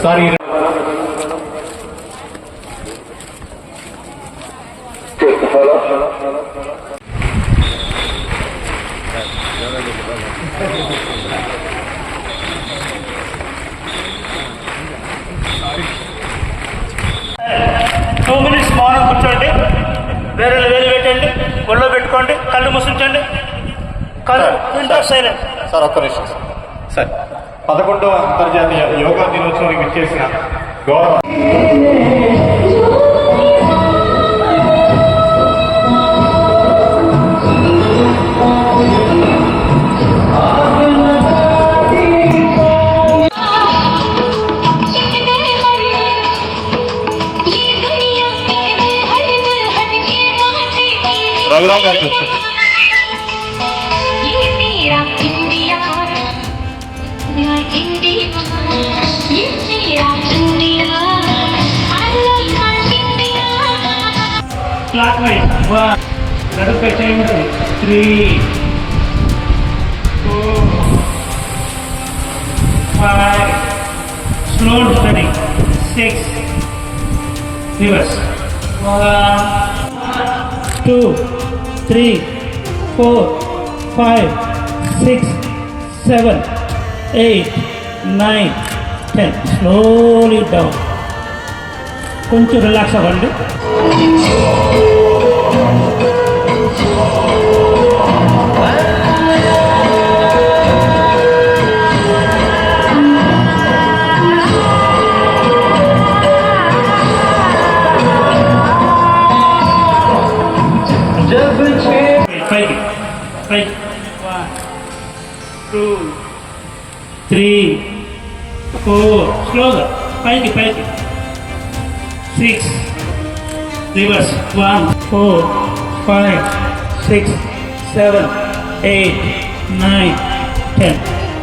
Sorry two minutes మౌనం కూర్చోండి. వేరే వేలు పెట్టండి, ఒళ్ళో పెట్టుకోండి, కళ్ళు మూసించండి. సైలెంట్ సార్ ఒక్క నిమిషం సార్. 11వ అంతర్జాతీయ యోగా దినోత్సవానికి విచ్చేసిన గౌరవ రఘురామ్ గారు క్లాక్ వైజ్ నడుపై చేయండి. 3 4 5 slow study 6 reverse 1 2 3 4 5 6 7 8 9 10 slowly down. కొంచెం రిలాక్స్ అవ్వండి. పైకి పైకి 1 2 3 4 స్లోగా పైకి పైకి 6 రివర్స్ 1 4 5 6 7 8 9 10.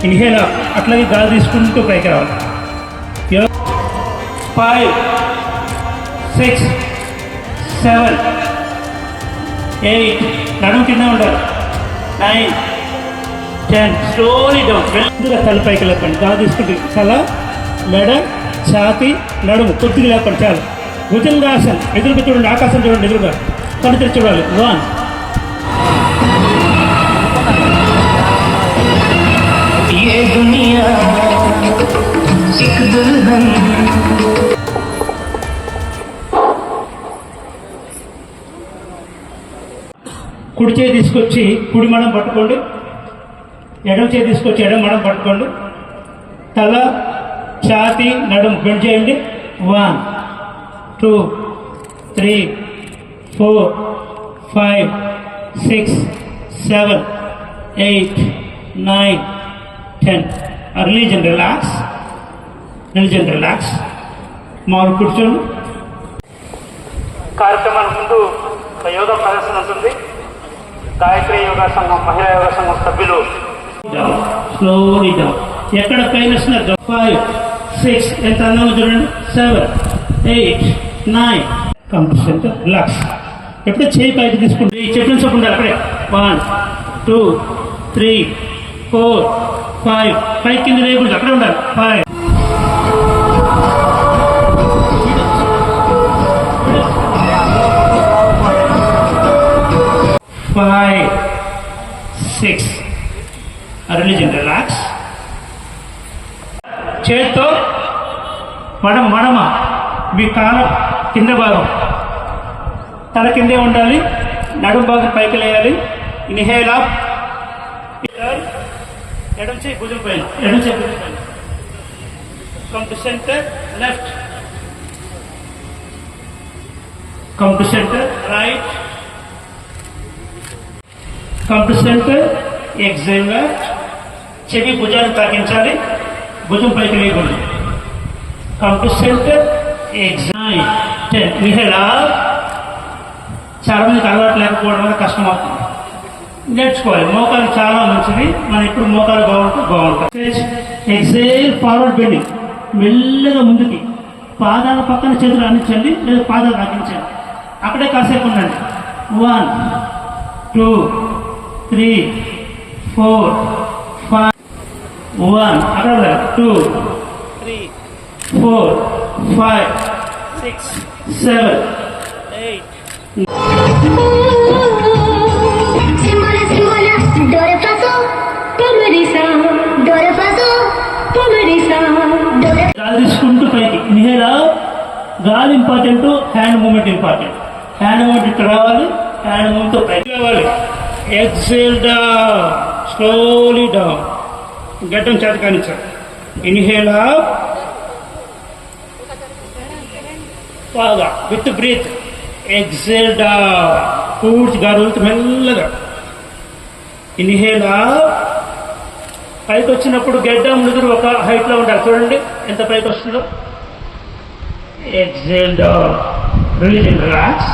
ఇన్హేల్ అట్లాగే గాలి తీసుకుంటూ పైకి రావాలి. 5 6 7 8 నడుము కింద ఉండాలి. 9 10 స్లోలీ డౌన్. వెళ్తుగా తల పైకి లేపండి. గాలి తీసుకుంటే తల, మెడ, ఛాతి, నడుము కొద్దిగా లేపండి చాలు. భుజంగాసన్ ఎదురుగా చూడండి, ఆకాశం చూడండి, ఎదురుగా కళ్ళు తెరిచి చూడాలి. 1 కుడి చేయి తీసుకొచ్చి కుడి మడం పట్టుకోండి, ఎడమ చేయి తీసుకొచ్చి ఎడమ మడం పట్టుకోండి. తల, ఛాతి, నడుము బెండ్ చేయండి. 1 2 3 4 5 6 7 8 9 10. Release and relax, release and relax. మామూలు కూర్చోండి. కార్యక్రమానికి ముందు ఒక యోగా ప్రదర్శన ఉంటుంది. గాయత్రి యోగా సంఘం, మహిళా యోగా సంఘం సభ్యులు స్లోలీ డౌన్. ఎక్కడ పెయిన్ వస్తున్నా 5 6 ఎంత అందంగా చూడండి. 7 8 9 కంప్లీట్. రిలాక్స్. ఎప్పుడో చేయి పైకి తీసుకుంటే ఈ చెప్పిన చొప్పు ఉండాలి అక్కడే. 1 2 3 4 5 పైకి కింద లేకుండా అక్కడే ఉండాలి. 5 5 6. Religion relax. చేత్తో మడమ మీ కాలం కింద భాగం తల కిందే ఉండాలి. నడుము భాగం పైకి లేయాలి. Inhale up. ఎడమ చేయి భుజం పైన, ఎడమ చేయి భుజం పైన. Come to centre left, come to centre right, come to centre exhale left. చెవి భుజాన్ని తాకించాలి, భుజం పైకి లేకుండా. Come to centre exhale 10. Inhale up. చాలా మందికి అలవాటు లేకపోవడం వల్ల కష్టం అవుతుంది. నేర్చుకోవాలి. మోకాలు చాలా మంచిది. మనం ఇప్పుడు మోకాలు బాగుంటాయి. Exhale forward bending. మెల్లగా ముందుకి పాదాల పక్కన చేతులు అందించండి, లేదా పాదాలు తాకించండి. అక్కడే కాసేపు ఉండండి. 1 2 3 4 5 1 అక్కడ 2 3 4, 5, 6, 7, 8. Simbola, simbola, do re fa so, re sa, do re fa so, re sa, do re. గాలి తీసుకుంటూ పైకి ఇన్హేల్ గాలి important, hand moment important. Hand moment ఇట్లా రావాలి, హ్యాండ్ మూమెంట్తో పైకి రావాలి. Exhale down, slowly down. గడ్డం చేత కానిచ్చాలి. ఇన్హేల్ బాగా విత్ బ్రీత్. ఎక్సేల్ డౌన్, పూర్తి గాలి వదులుతూ మెల్లగా. ఇన్హేల్ పైకి వచ్చినప్పుడు గడ్డం ముదురు ఒక హైట్లో ఉండాలి. చూడండి ఎంత పైకి వస్తుందో. Exhale down, release, relax.